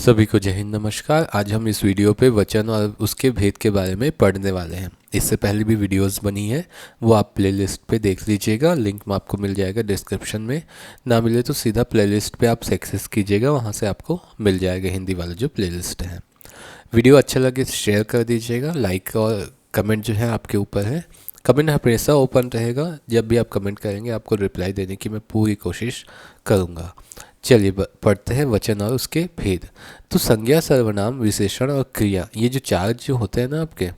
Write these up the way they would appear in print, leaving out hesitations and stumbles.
सभी को जय हिंद नमस्कार। आज हम इस वीडियो पे वचन और उसके भेद के बारे में पढ़ने वाले हैं। इससे पहले भी वीडियोस बनी है, वो आप प्लेलिस्ट पे देख लीजिएगा। लिंक में आपको मिल जाएगा डिस्क्रिप्शन में, ना मिले तो सीधा प्लेलिस्ट पे आप एक्सेस कीजिएगा, वहाँ से आपको मिल जाएगा हिंदी वाला जो प्लेलिस्ट है। वीडियो अच्छा लगे तो शेयर कर दीजिएगा। लाइक और कमेंट जो है आपके ऊपर है। कमेंट हमेशा ओपन रहेगा, जब भी आप कमेंट करेंगे आपको रिप्लाई देने की मैं पूरी कोशिश करूँगा। चलिए पढ़ते हैं वचन और उसके भेद। तो संज्ञा, सर्वनाम, विशेषण और क्रिया, ये जो चार जो होते हैं ना आपके,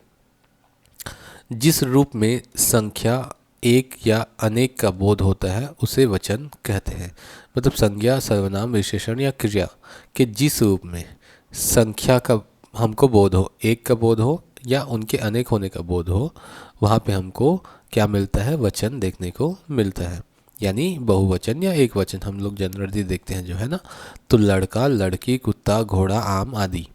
जिस रूप में संख्या एक या अनेक का बोध होता है उसे वचन कहते हैं। मतलब संज्ञा, सर्वनाम, विशेषण या क्रिया के जिस रूप में संख्या का हमको बोध हो, एक का बोध हो या उनके अनेक होने का बोध हो, वहाँ पे हमको क्या मिलता है? वचन देखने को मिलता है। यानी बहुवचन या एक वचन हम लोग जनरली देखते हैं जो है ना। तो लड़का, लड़की, कुत्ता, घोड़ा, आम आदि,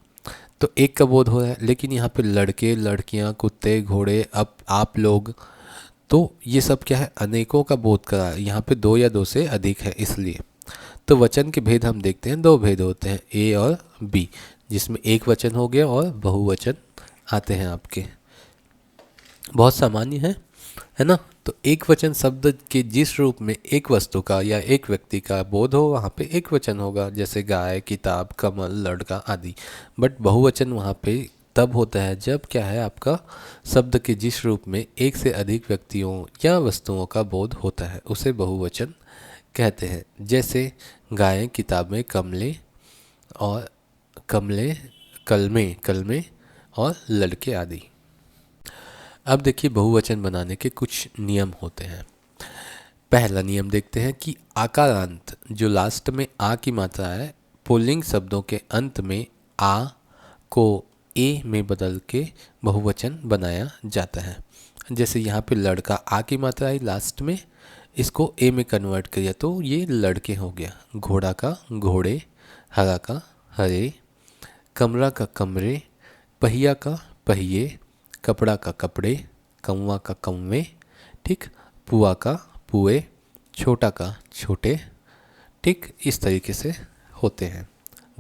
तो एक का बोध हो रहा है। लेकिन यहाँ पे लड़के, लड़कियाँ, कुत्ते, घोड़े, अब आप लोग, तो ये सब क्या है? अनेकों का बोध करा है। यहाँ पे दो या दो से अधिक है इसलिए। तो वचन के भेद हम देखते हैं, दो भेद होते हैं, ए और बी, जिसमें एक वचन हो गया और बहुवचन आते हैं आपके। बहुत सामान्य है ना। तो एक वचन शब्द के जिस रूप में एक वस्तु का या एक व्यक्ति का बोध हो, वहाँ पे एक वचन होगा, जैसे गाय, किताब, कमल, लड़का आदि। बट बहुवचन वहाँ पे तब होता है जब क्या है आपका, शब्द के जिस रूप में एक से अधिक व्यक्तियों या वस्तुओं का बोध होता है उसे बहुवचन कहते हैं। जैसे गायें, किताबें, कमले और कमले, कलमे, कलमे और लड़के आदि। अब देखिए बहुवचन बनाने के कुछ नियम होते हैं। पहला नियम देखते हैं कि आकारांत, जो लास्ट में आ की मात्रा है, पुल्लिंग शब्दों के अंत में आ को ए में बदल के बहुवचन बनाया जाता है। जैसे यहाँ पे लड़का, आ की मात्रा आई लास्ट में, इसको ए में कन्वर्ट किया तो ये लड़के हो गया। घोड़ा का घोड़े, हरा का हरे, कमरा का कमरे, पहिया का पहिए, कपड़ा का कपड़े, कौवा का कौवे, ठीक, पुआ का पुए, छोटा का छोटे, ठीक, इस तरीके से होते हैं।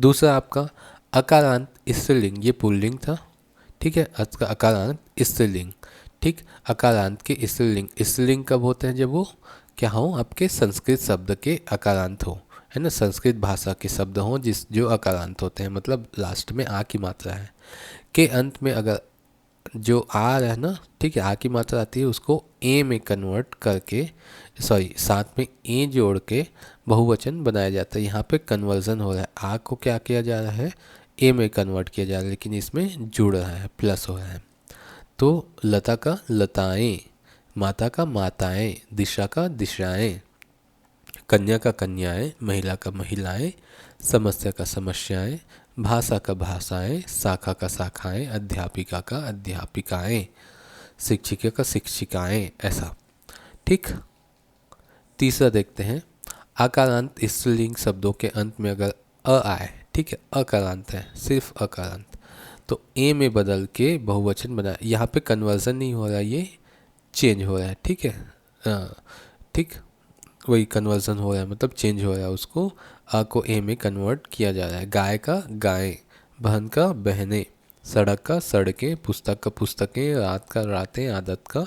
दूसरा आपका अकारांत स्त्रीलिंग, ये पुल्लिंग था, ठीक है। अकारांत स्त्रीलिंग, ठीक। अकारांत के स्त्रीलिंग, स्त्रीलिंग कब होते हैं? जब वो क्या हो, आपके संस्कृत शब्द के अकारांत हो, है ना। संस्कृत भाषा के शब्द हों जो अकारांत होते हैं, मतलब लास्ट में आ की मात्रा है, के अंत में अगर जो आ है ना, ठीक है, आ की मात्रा आती है, उसको ए में कन्वर्ट करके, सॉरी, साथ में ए जोड़ के बहुवचन बनाया जाता है। यहाँ पे कन्वर्जन हो रहा है, आ को क्या किया जा रहा है? ए में कन्वर्ट किया जा रहा है, लेकिन इसमें जुड़ रहा है, प्लस हो रहा है। तो लता का लताएं, माता का माताएं, दिशा का दिशाएं, कन्या का कन्याएं, महिला का महिलाएं, समस्या का समस्याएं, भाषा का भाषाएं, शाखा का शाखाएं, अध्यापिका का अध्यापिकाएं, शिक्षिका का शिक्षिकाएं, ऐसा, ठीक। तीसरा देखते हैं, अकारांत स्त्रीलिंग शब्दों के अंत में अगर अ आए, ठीक है, अकारांत है, सिर्फ अकारांत, तो ए में बदल के बहुवचन बनाए। यहाँ पे कन्वर्जन नहीं हो रहा है, ये चेंज हो रहा है, ठीक है, ठीक, वही कन्वर्जन हो रहा है, मतलब चेंज हो रहा है, उसको आ को ए में कन्वर्ट किया जा रहा है। गाय का गायें, बहन का बहनें, सड़क का सड़कें, पुस्तक का पुस्तकें, रात का रातें, आदत का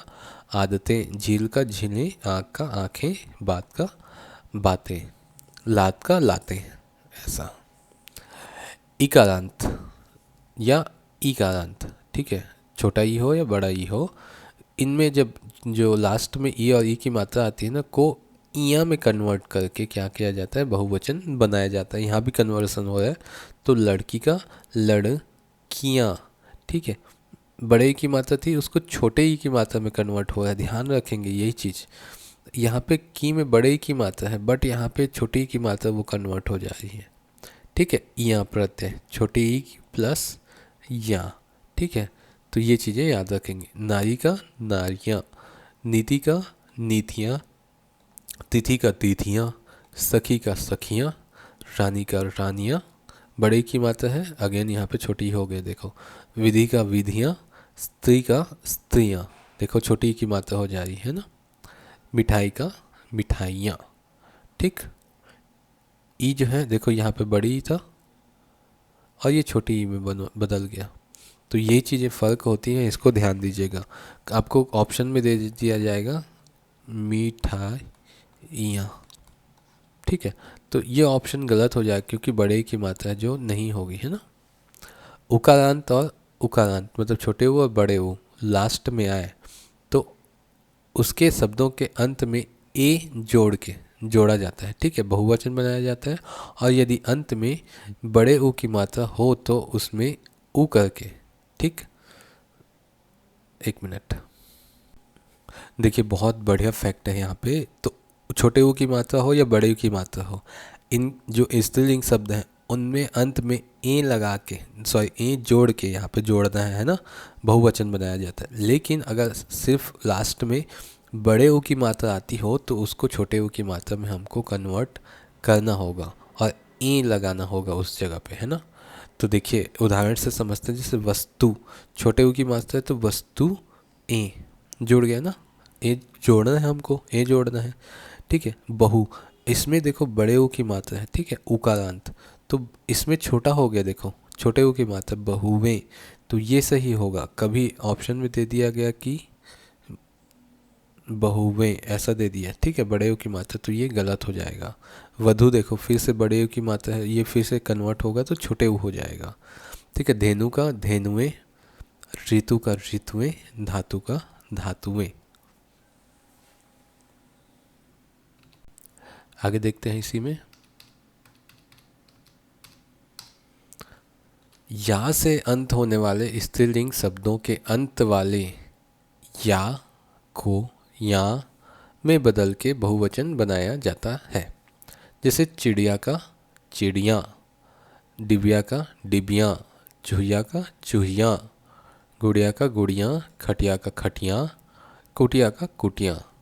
आदतें, झील का झीलें, आँख का आँखें, बात का बातें, लात का लातें, ऐसा। इकारांत या ईकारांत, ठीक है, छोटा ई हो या बड़ा ई हो, इनमें जब जो लास्ट में ई और ई की मात्रा आती है ना, को इया में कन्वर्ट करके क्या किया जाता है? बहुवचन बनाया जाता है। यहाँ भी कन्वर्सन हो रहा है, तो लड़की का लड़कियाँ, ठीक है, बड़े ई की मात्रा थी, उसको छोटे ई की मात्रा में कन्वर्ट हो रहा है, ध्यान रखेंगे यही चीज़। यहाँ पे की में बड़े ई की मात्रा है, बट यहाँ पे छोटी ई की मात्रा वो कन्वर्ट हो जा रही है, ठीक है। यहाँ प्रत्यय, छोटी ई प्लस या, ठीक है। तो ये चीज़ें याद रखेंगे। नारी का नारियाँ, नीति का नीतियाँ, तिथि का तिथियाँ, सखी का सखियाँ, रानी का रानियाँ, बड़े की मात्रा है, अगेन यहाँ पे छोटी हो गई, देखो। विधि का विधियाँ, स्त्री का स्त्रियाँ, देखो छोटी की मात्रा हो जा रही है ना। मिठाई का मिठाइयाँ, ठीक। ई जो है देखो यहाँ पे बड़ी ई था, और ये छोटी ई में बदल गया। तो ये चीज़ें फ़र्क होती हैं, इसको ध्यान दीजिएगा। आपको ऑप्शन में दे दिया जाएगा मिठाइयाँ, ठीक है। तो ये ऑप्शन गलत हो जाएगा क्योंकि बड़े की मात्रा जो नहीं होगी, है ना। उकारांत और उकारांत मतलब छोटे ऊ और बड़े ऊ लास्ट में आए तो उसके शब्दों के अंत में ए जोड़ के जोड़ा जाता है, ठीक है, बहुवचन बनाया जाता है। और यदि अंत में बड़े ऊ की मात्रा हो तो उसमें ऊ करके, ठीक। एक मिनट, देखिए बहुत बढ़िया फैक्ट है यहाँ पे। तो छोटे ऊ की मात्रा हो या बड़े ऊ की मात्रा हो, इन जो स्त्रीलिंग शब्द हैं उनमें अंत में ए लगा के, सॉरी ए जोड़ के यहाँ पे जोड़ना है ना, बहुवचन बनाया जाता है। लेकिन अगर सिर्फ लास्ट में बड़े ऊ की मात्रा आती हो तो उसको छोटे ऊ की मात्रा में हमको कन्वर्ट करना होगा और ए लगाना होगा उस जगह पे, है ना। तो देखिए उदाहरण से समझते हैं, जैसे वस्तु छोटे ऊ की मात्रा है तो वस्तु ए जुड़ गया ना, ए जोड़ना है हमको, ए जोड़ना है, ठीक है। बहु, इसमें देखो बड़े ऊ की मात्रा है, ठीक है, उकारांत, तो इसमें छोटा हो गया, देखो छोटे ऊ की मात्रा बहुवें, तो ये सही होगा। कभी ऑप्शन में दे दिया गया कि बहुवें ऐसा दे दिया, ठीक है, बड़े ऊ की मात्रा, तो ये गलत हो जाएगा। वधु देखो फिर से बड़े ऊ की मात्रा है, ये फिर से कन्वर्ट होगा तो छोटे ऊ हो जाएगा, ठीक है। धेनु का धेनुएं, ऋतु का ऋतुएं, धातु का धातुएं। आगे देखते हैं इसी में, या से अंत होने वाले स्त्रीलिंग शब्दों के अंत वाले या को या में बदल के बहुवचन बनाया जाता है। जैसे चिड़िया का चिड़ियाँ, डिबिया का डिबियाँ, चूहिया का चूहियाँ, गुड़िया का गुड़ियाँ, खटिया का खटियाँ, कुटिया का कुटियाँ।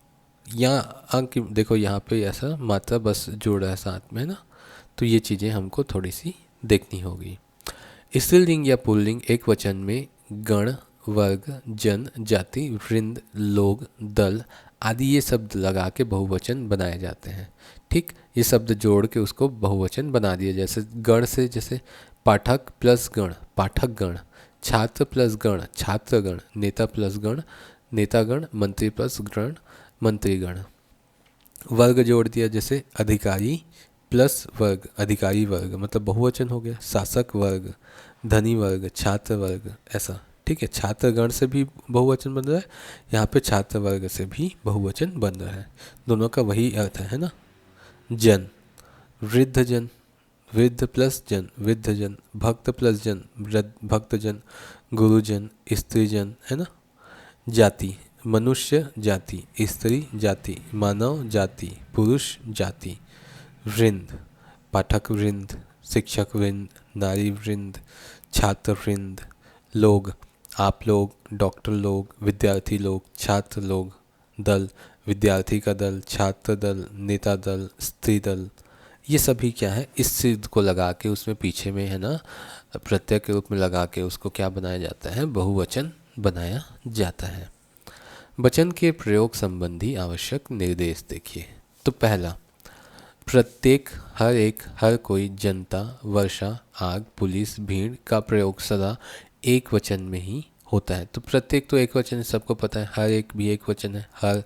यहाँ अंक देखो, यहाँ पे ऐसा मात्रा बस जोड़ रहा है साथ में, ना, तो ये चीज़ें हमको थोड़ी सी देखनी होगी। स्त्रीलिंग या पुल्लिंग एक वचन में गण, वर्ग, जन, जाति, वृंद, लोग, दल आदि ये शब्द लगा के बहुवचन बनाए जाते हैं, ठीक। ये शब्द जोड़ के उसको बहुवचन बना दिया। जैसे गण से, जैसे पाठक प्लस गण पाठकगण, छात्र प्लस गण छात्रगण, नेता प्लस गण नेतागण, मंत्री प्लस गण मंत्रीगण। वर्ग जोड़ दिया, जैसे अधिकारी प्लस वर्ग अधिकारी वर्ग, मतलब बहुवचन हो गया। शासक वर्ग, धनी वर्ग, छात्र वर्ग, ऐसा, ठीक है। छात्रगण से भी बहुवचन बन रहा है, यहाँ पे छात्र वर्ग से भी बहुवचन बन रहा है, दोनों का वही अर्थ है ना। जन, वृद्ध जन, वृद्ध प्लस जन वृद्धजन, भक्त प्लस जन भक्तजन, गुरुजन, स्त्रीजन, है ना। जाति, मनुष्य जाति, स्त्री जाति, मानव जाति, पुरुष जाति। वृंद, पाठक वृंद, शिक्षक वृंद, नारी वृंद, छात्र वृंद। लोग, आप लोग, डॉक्टर लोग, विद्यार्थी लोग, छात्र लोग। दल, विद्यार्थी का दल, छात्र दल, नेता दल, स्त्री दल। ये सभी क्या है, इस सिद्ध को लगा के उसमें पीछे में, है ना, प्रत्यय के रूप में लगा के उसको क्या बनाया जाता है, बहुवचन बनाया जाता है। वचन के प्रयोग संबंधी आवश्यक निर्देश देखिए। तो पहला, प्रत्येक, हर एक, हर कोई, जनता, वर्षा, आग, पुलिस, भीड़ का प्रयोग सदा एक वचन में ही होता है। तो प्रत्येक तो एक वचन है, सबको पता है। हर एक भी एक वचन है, हर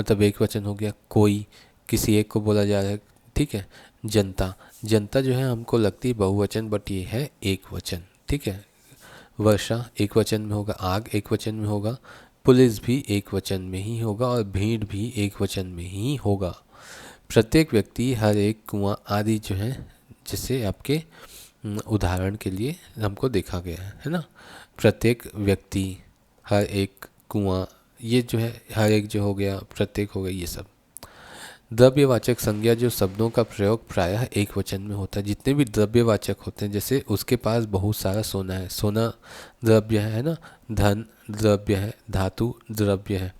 मतलब एक वचन हो गया। कोई, किसी एक को बोला जा रहा है, ठीक है। जनता, जनता जो है हमको लगती है बहुवचन, बट ये है एक वचन, ठीक है। वर्षा एक वचन में होगा, आग एक वचन में होगा, पुलिस भी एक वचन में ही होगा और भीड़ भी एक वचन में ही होगा। प्रत्येक व्यक्ति, हर एक, कुआं आदि जो है, जिससे आपके उदाहरण के लिए हमको देखा गया है ना। प्रत्येक व्यक्ति, हर एक, कुआं, ये जो है हर एक जो हो गया, प्रत्येक हो गया, ये सब। द्रव्यवाचक संज्ञा जो शब्दों का प्रयोग प्रायः एक वचन में होता है। जितने भी द्रव्यवाचक होते हैं, जैसे उसके पास बहुत सारा सोना है, सोना द्रव्य है ना, धन द्रव्य है, धातु द्रव्य है,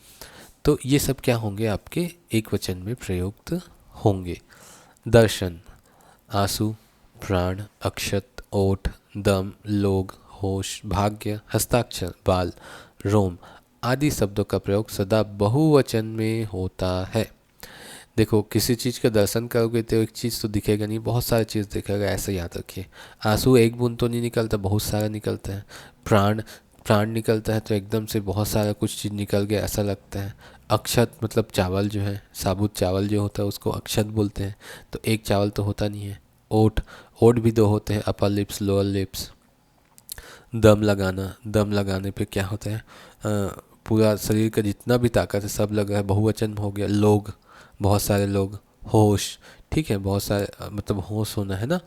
तो ये सब क्या होंगे, आपके एक वचन में प्रयुक्त होंगे। दर्शन, आंसू, प्राण, अक्षत, ओठ, दम, लोग, होश, भाग्य, हस्ताक्षर, बाल, रोम आदि शब्दों का प्रयोग सदा बहुवचन में होता है। देखो किसी चीज़ का दर्शन करोगे तो एक चीज़ तो दिखेगा नहीं, बहुत सारी चीज़ दिखेगा, ऐसा याद रखिए। आंसू एक बूंद तो नहीं निकलता, बहुत सारा निकलता है। प्राण प्राण निकलता है तो एकदम से बहुत सारा कुछ चीज़ निकल गया ऐसा लगता है। अक्षत मतलब चावल जो है, साबुत चावल जो होता है उसको अक्षत बोलते हैं। तो एक चावल तो होता नहीं है। ओठ ओठ भी दो होते हैं, अपर लिप्स लोअर लिप्स। दम लगाना, दम लगाने पे क्या होता है, पूरा शरीर का जितना भी ताकत है सब लग रहा है, बहुवचन हो गया। लोग, बहुत सारे लोग। होश, ठीक है, बहुत सारे मतलब होश होना है ना।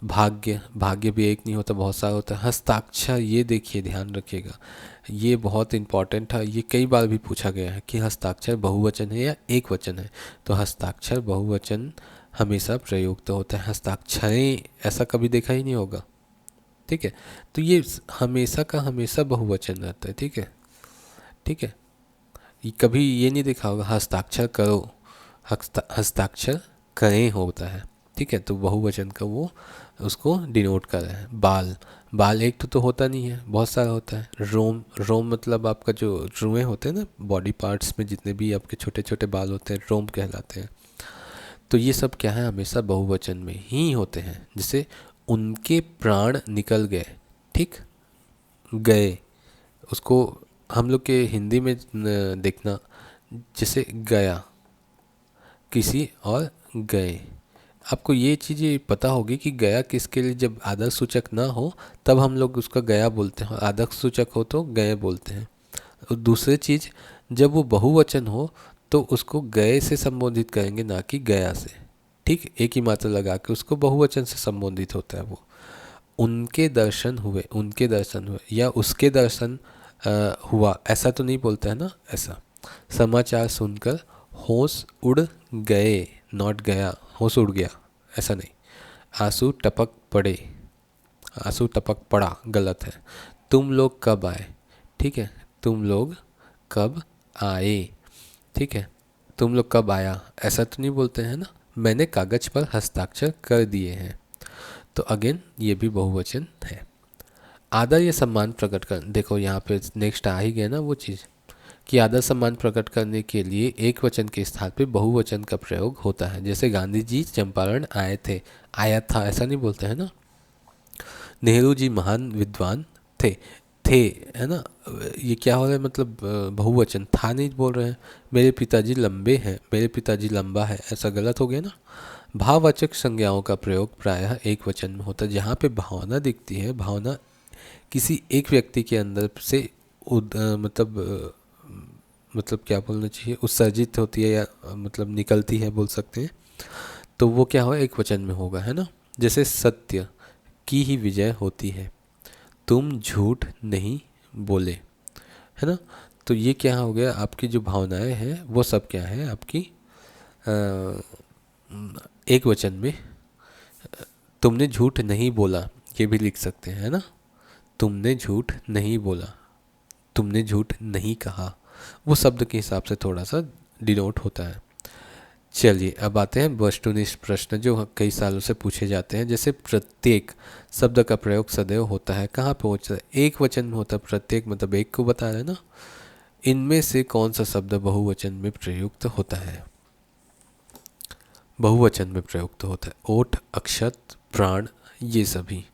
भाग्य, भाग्य भी एक नहीं होता, बहुत सारा होता है। हस्ताक्षर, ये देखिए ध्यान रखिएगा, ये बहुत इंपॉर्टेंट है, ये कई बार भी पूछा गया है कि हस्ताक्षर बहुवचन है या एक वचन है। तो हस्ताक्षर बहुवचन हमेशा प्रयुक्त होता है, हस्ताक्षरें ऐसा कभी देखा ही नहीं होगा, ठीक है। तो ये हमेशा का हमेशा बहुवचन रहता है, ठीक है, ठीक है। ये कभी ये नहीं देखा होगा हस्ताक्षर करो, हस्ताक्षर करें होता है, ठीक है। तो बहुवचन का वो उसको डिनोट कर रहा है। बाल, बाल एक तो होता नहीं है, बहुत सारा होता है। रोम, रोम मतलब आपका जो रुएं होते हैं ना बॉडी पार्ट्स में, जितने भी आपके छोटे छोटे बाल होते हैं रोम कहलाते हैं। तो ये सब क्या है, हमेशा बहुवचन में ही होते हैं। जैसे उनके प्राण निकल गए, ठीक, गए, उसको हम लोग के हिंदी में देखना, जैसे गया, किसी और गए। आपको ये चीज़ें पता होगी कि गया किसके लिए, जब आदर्श सूचक ना हो तब हम लोग उसका गया बोलते हैं, और आदर्श सूचक हो तो गए बोलते हैं। और दूसरी चीज़, जब वो बहुवचन हो तो उसको गए से संबोधित करेंगे, ना कि गया से, ठीक। एक ही मात्रा लगा के उसको बहुवचन से संबोधित होता है वो। उनके दर्शन हुए, उनके दर्शन हुए, या उसके दर्शन हुआ, ऐसा तो नहीं बोलता है ना, ऐसा। समाचार सुनकर होश उड़ गए, नॉट गया, होश उड़ गया, ऐसा नहीं। आंसू टपक पड़े, आंसू टपक पड़ा गलत है। तुम लोग कब आए, ठीक है, तुम लोग कब आए, ठीक है। तुम लोग कब आया, ऐसा तो नहीं बोलते हैं ना। मैंने कागज पर हस्ताक्षर कर दिए हैं, तो अगेन ये भी बहुवचन है। आदर या सम्मान प्रकट कर, देखो यहाँ पे नेक्स्ट आ ही गया ना वो चीज़, कि आदर सम्मान प्रकट करने के लिए एक वचन के स्थान पे बहुवचन का प्रयोग होता है। जैसे गांधी जी चंपारण आए थे, आया था ऐसा नहीं बोलते हैं ना। नेहरू जी महान विद्वान थे, थे, है ना। ये क्या हो रहा है, मतलब बहुवचन था नहीं बोल रहे हैं। मेरे पिताजी लंबे हैं, मेरे पिताजी लंबा है, ऐसा गलत हो गया ना। भाववाचक संज्ञाओं का प्रयोग प्रायः एक वचन में होता है। जहाँ पे भावना दिखती है, भावना किसी एक व्यक्ति के अंदर से मतलब क्या बोलना चाहिए, उत्सर्जित होती है, या मतलब निकलती है बोल सकते हैं, तो वो क्या हो, एक वचन में होगा, है ना। जैसे सत्य की ही विजय होती है, तुम झूठ नहीं बोले, है ना। तो ये क्या हो गया, आपकी जो भावनाएं हैं वो सब क्या है आपकी एक वचन में। तुमने झूठ नहीं बोला, ये भी लिख सकते हैं, है ना। तुमने झूठ नहीं बोला, तुमने झूठ नहीं कहा, वो शब्द के हिसाब से थोड़ा सा डिनोट होता है। चलिए अब आते हैं वस्तुनिष्ठ प्रश्न जो कई सालों से पूछे जाते हैं। जैसे प्रत्येक शब्द का प्रयोग सदैव होता है, कहाँ पे होता है, एक वचन में होता है। प्रत्येक मतलब एक को बता रहे हैं ना। इनमें से कौन सा शब्द बहुवचन में प्रयुक्त होता है, बहुवचन में प्रयुक्त होता है। ओठ, अक्षत, प्राण, ये सभी।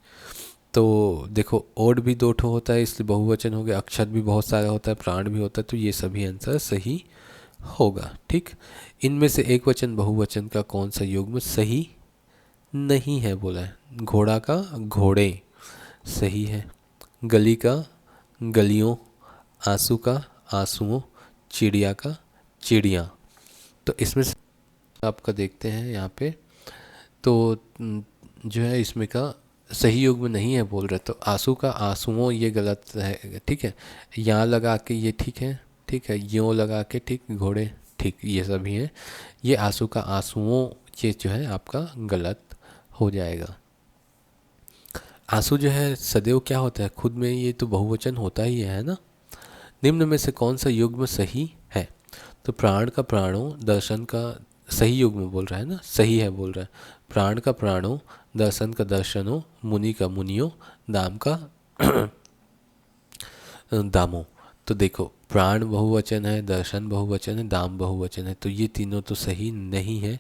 तो देखो ओठ भी दो ठो होता है इसलिए बहुवचन हो गया, अक्षत भी बहुत सारा होता है, प्राण भी होता है, तो ये सभी आंसर सही होगा, ठीक। इनमें से एक वचन बहुवचन का कौन सा युग्म सही नहीं है बोला है। घोड़ा का घोड़े सही है, गली का गलियों, आंसू का आंसुओं, चिड़िया का चिड़िया। तो इसमें से आपका देखते हैं यहाँ पे, तो जो है इसमें का सही युग्म नहीं है बोल रहे, तो आंसू का आंसुओं ये गलत है, ठीक है। यहाँ लगा के ये ठीक है, ठीक है, यों लगा के ठीक, घोड़े ठीक, ये सभी हैं। ये आंसू का आंसुओं ये जो है आपका गलत हो जाएगा। आंसू जो है सदैव क्या होता है खुद में, ये तो बहुवचन होता ही है ना। निम्न में से कौन सा युग्म सही है, तो प्राण का प्राणों, दर्शन का सही युग्म बोल रहा है ना, सही है बोल रहा है। प्राण का प्राणों, दर्शन का दर्शनों, मुनि का मुनियों, दाम का दामों। तो देखो, प्राण बहुवचन है, दर्शन बहुवचन है, दाम बहुवचन है, तो ये तीनों तो सही नहीं है।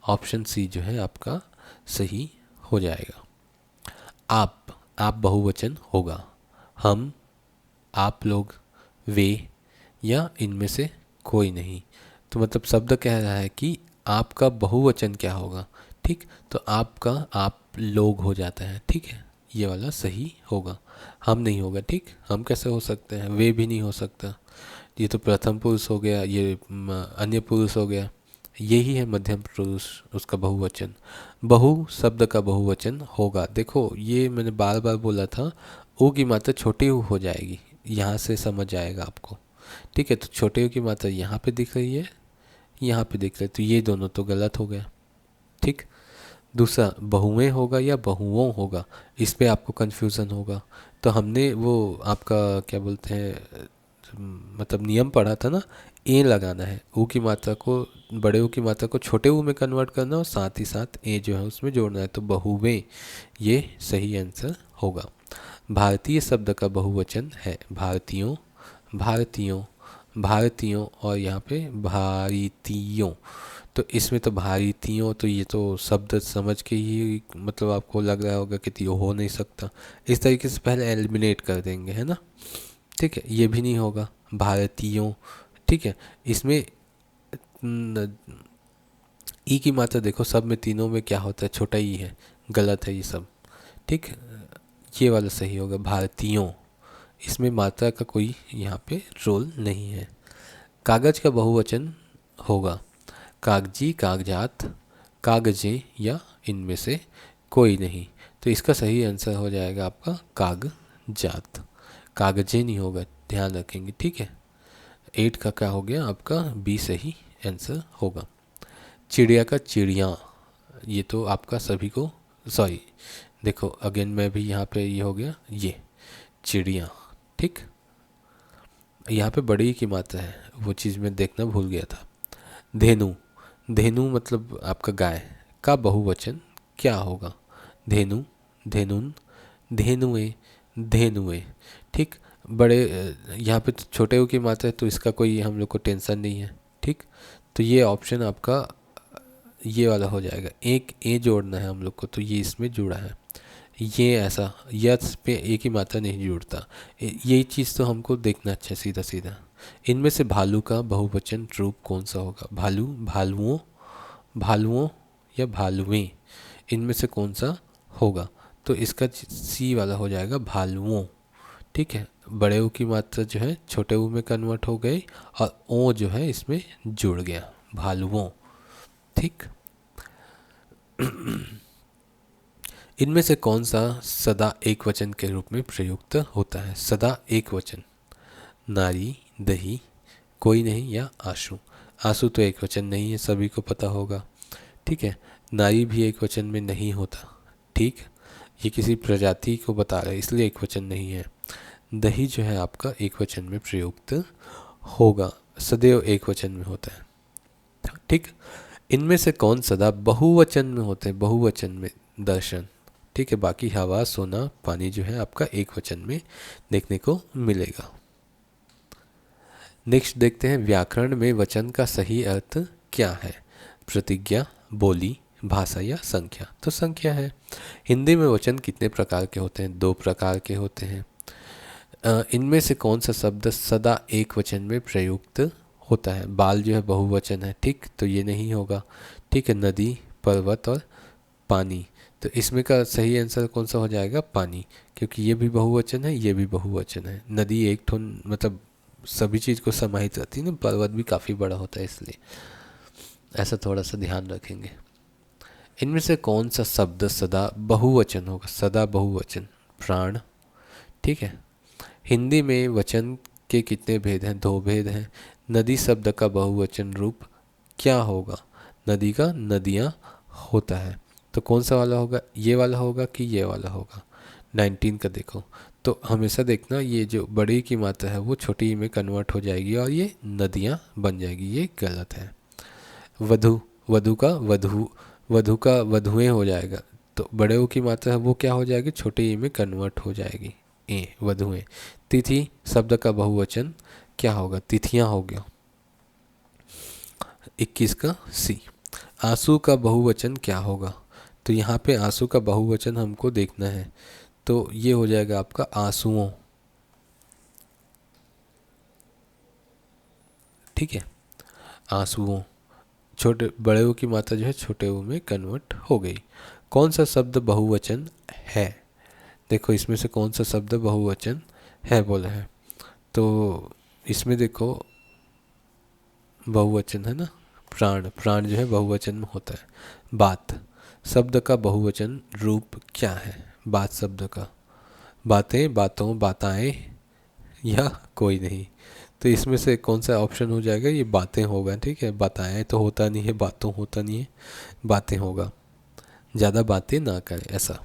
ऑप्शन सी जो है आपका सही हो जाएगा। आप बहुवचन होगा। हम, आप लोग, वे या इनमें से कोई नहीं। तो मतलब शब्द कह रहा है कि आपका बहुवचन क्या होगा। ठीक, तो आपका आप लोग हो जाता है। ठीक है, ये वाला सही होगा। हम नहीं होगा। ठीक, हम कैसे हो सकते हैं, वे भी नहीं हो सकता। ये तो प्रथम पुरुष हो गया, ये अन्य पुरुष हो गया। यही है मध्यम पुरुष, उसका बहुवचन। बहु शब्द का बहुवचन होगा। देखो, ये मैंने बार बार बोला था, ऊ की मात्रा छोटी ऊ हो जाएगी, यहाँ से समझ आएगा आपको। ठीक है, तो छोटे ऊ की मात्रा यहाँ पे दिख रही है, यहाँ पे दिख रही है, तो ये दोनों तो गलत हो गया। ठीक, दूसरा बहुएं होगा या बहुओं होगा, इस पे आपको कन्फ्यूज़न होगा। तो हमने वो आपका क्या बोलते हैं, मतलब नियम पढ़ा था ना, ए लगाना है, ऊ की मात्रा को, बड़े ऊ की मात्रा को छोटे ऊ में कन्वर्ट करना और साथ ही साथ ए जो है उसमें जोड़ना है, तो बहुवें ये सही आंसर होगा। भारतीय शब्द का बहुवचन है भारतीयों, भारतीयों, भारतीयों और यहाँ पे भारतीयों। तो इसमें तो भारतीयों, तो ये तो शब्द समझ के ही मतलब आपको लग रहा होगा कि यो हो नहीं सकता। इस तरीके से पहले एलिमिनेट कर देंगे, है ना। ठीक है, ये भी नहीं होगा भारतीयों। ठीक है, इसमें ई की मात्रा देखो, सब में तीनों में क्या होता है, छोटा ई है, गलत है ये सब। ठीक, ये वाला सही होगा भारतीयों। इसमें मात्रा का कोई यहाँ पे रोल नहीं है। कागज का बहुवचन होगा कागजी, कागजात, कागजें या इनमें से कोई नहीं। तो इसका सही आंसर हो जाएगा आपका कागजात। कागजें नहीं होगा, ध्यान रखेंगे। ठीक है, 8 का क्या हो गया आपका, बी सही आंसर होगा। चिड़िया का चिड़िया, ये तो आपका सभी को, सॉरी देखो अगेन मैं भी यहाँ पे ये हो गया, ये चिड़िया। ठीक, यहाँ पे बड़ी की मात्रा है, वो चीज़ मैं देखना भूल गया था। धेनु, धेनु मतलब आपका गाय का बहुवचन क्या होगा, धेनु, धेनुन, धेनुए, धेनुए। ठीक, बड़े यहाँ पे तो छोटे की मात्रा है, तो इसका कोई हम लोग को टेंशन नहीं है। ठीक, तो ये ऑप्शन आपका ये वाला हो जाएगा। एक ए जोड़ना है हम लोग को, तो ये इसमें जुड़ा है। ये ऐसा यस पे एक ही मात्रा नहीं जुड़ता, यही चीज़ तो हमको देखना अच्छा सीधा सीधा। इनमें से भालू का बहुवचन रूप कौन सा होगा, भालू, भालुओं, भालुओं या भालुएं, इनमें से कौन सा होगा। तो इसका सी वाला हो जाएगा भालुओं। ठीक है, बड़े ऊ की मात्रा जो है छोटे ऊ में कन्वर्ट हो गई और ओ जो है इसमें जुड़ गया, भालुओं। ठीक, इनमें से कौन सा सदा एक वचन के रूप में प्रयुक्त होता है, सदा एक वचन, नारी, दही, कोई नहीं या आंसू। आंसू तो एक वचन नहीं है, सभी को पता होगा। ठीक है, नारी भी एक वचन में नहीं होता। ठीक, ये किसी प्रजाति को बता रहा है इसलिए एक वचन नहीं है। दही जो है आपका एक वचन में प्रयुक्त होगा, सदैव एक वचन में होता है। ठीक, इनमें से कौन सदा बहुवचन में होते हैं, बहुवचन में, दर्शन। ठीक है, बाकी हवा, सोना, पानी जो है आपका एक वचन में देखने को मिलेगा। नेक्स्ट देखते हैं, व्याकरण में वचन का सही अर्थ क्या है, प्रतिज्ञा, बोली, भाषा या संख्या। तो संख्या है। हिंदी में वचन कितने प्रकार के होते हैं, 2 प्रकार के होते हैं। इनमें से कौन सा शब्द सदा एक वचन में प्रयुक्त होता है, बाल जो है बहुवचन है। ठीक, तो ये नहीं होगा। ठीक है, नदी, पर्वत और पानी, तो इसमें का सही आंसर कौन सा हो जाएगा, पानी, क्योंकि ये भी बहुवचन है, ये भी बहुवचन है। नदी एक ठोन मतलब सभी चीज़ को समाहित रहती है ना, पर्वत भी काफ़ी बड़ा होता है, इसलिए ऐसा थोड़ा सा ध्यान रखेंगे। इनमें से कौन सा शब्द सदा बहुवचन होगा, सदा बहुवचन, प्राण। ठीक है, हिंदी में वचन के कितने भेद हैं, 2 भेद हैं। नदी शब्द का बहुवचन रूप क्या होगा, नदी का नदियाँ होता है। तो कौन सा वाला होगा, ये वाला होगा कि ये वाला होगा। 19 का देखो, तो हमेशा देखना ये जो बड़ी की मात्रा है वो छोटी में कन्वर्ट हो जाएगी और ये नदियाँ बन जाएगी, ये गलत है। वधु, वधु का वधु, वधु का वधुएं हो जाएगा, तो बड़े ओ की मात्रा है वो क्या हो जाएगी, छोटे ई में कन्वर्ट हो जाएगी। ए वधुएं। तिथि शब्द का बहुवचन क्या होगा, तिथियां हो गया। 21 का सी। आंसू का बहुवचन क्या होगा, तो यहाँ पे आंसू का बहुवचन हमको देखना है, तो ये हो जाएगा आपका आंसुओं। ठीक है, आंसुओं। छोटे बड़े ओ की मात्रा जो है छोटे ओ में कन्वर्ट हो गई। कौन सा शब्द बहुवचन है, देखो इसमें से कौन सा शब्द बहुवचन है बोला है, तो इसमें देखो बहुवचन है ना, प्राण। प्राण जो है बहुवचन में होता है। बात शब्द का बहुवचन रूप क्या है, बात शब्द का, बातें, बातों, बाताएं या कोई नहीं, तो इसमें से कौन सा ऑप्शन हो जाएगा, ये बातें होगा। ठीक है, बताएं तो होता नहीं है, बातों होता नहीं है, बातें होगा। ज़्यादा बातें ना करें ऐसा।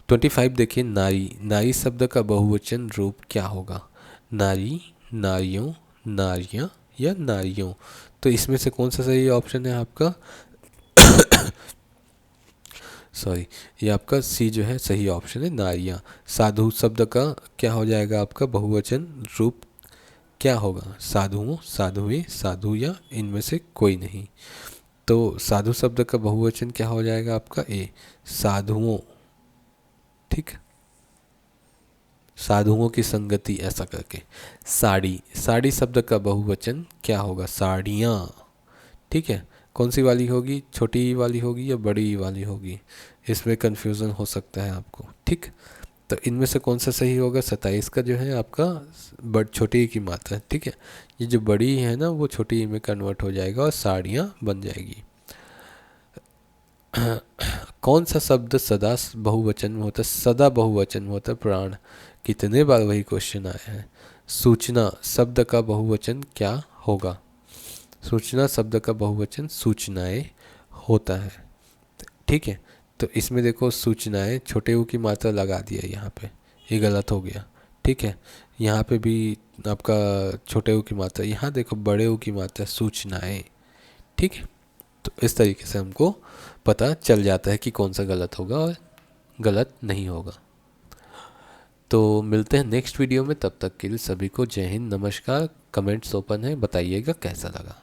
25 देखिए, नारी। नारी शब्द का बहुवचन रूप क्या होगा, नारी, नारियों, नारियां या नारियों, तो इसमें से कौन सा सही ऑप्शन है आपका सॉरी, ये आपका सी जो है सही ऑप्शन है, नारियां। साधु शब्द का क्या हो जाएगा आपका बहुवचन रूप क्या होगा, साधुओं, साधुएं, साधु या इनमें से कोई नहीं, तो साधु शब्द का बहुवचन क्या हो जाएगा आपका ए, साधुओं। ठीक, साधुओं की संगति ऐसा करके। साड़ी, साड़ी शब्द का बहुवचन क्या होगा, साड़ियाँ। ठीक है, कौन सी वाली होगी, छोटी ई वाली होगी या बड़ी ई वाली होगी, इसमें कन्फ्यूज़न हो सकता है आपको। ठीक, तो इनमें से कौन सा सही होगा, 27 का जो है आपका छोटी ई की मात्रा है। ठीक है, ये जो बड़ी ई है ना वो छोटी ई में कन्वर्ट हो जाएगा और साड़ियाँ बन जाएगी। कौन सा शब्द सदा बहुवचन में होता है, सदा बहुवचन में होता है, प्राण। कितने बार वही क्वेश्चन आया है। सूचना शब्द का बहुवचन क्या होगा, सूचना शब्द का बहुवचन सूचनाएं होता है। ठीक है, तो इसमें देखो सूचनाएं छोटे ऊ की मात्रा लगा दिया यहाँ पे, ये गलत हो गया। ठीक है, यहाँ पे भी आपका छोटे ऊ की मात्रा, यहाँ देखो बड़े ऊ की मात्रा सूचनाएं। ठीक है, तो इस तरीके से हमको पता चल जाता है कि कौन सा गलत होगा और गलत नहीं होगा। तो मिलते हैं नेक्स्ट वीडियो में, तब तक के लिए सभी को जय हिंद, नमस्कार। कमेंट्स ओपन है, बताइएगा कैसा लगा।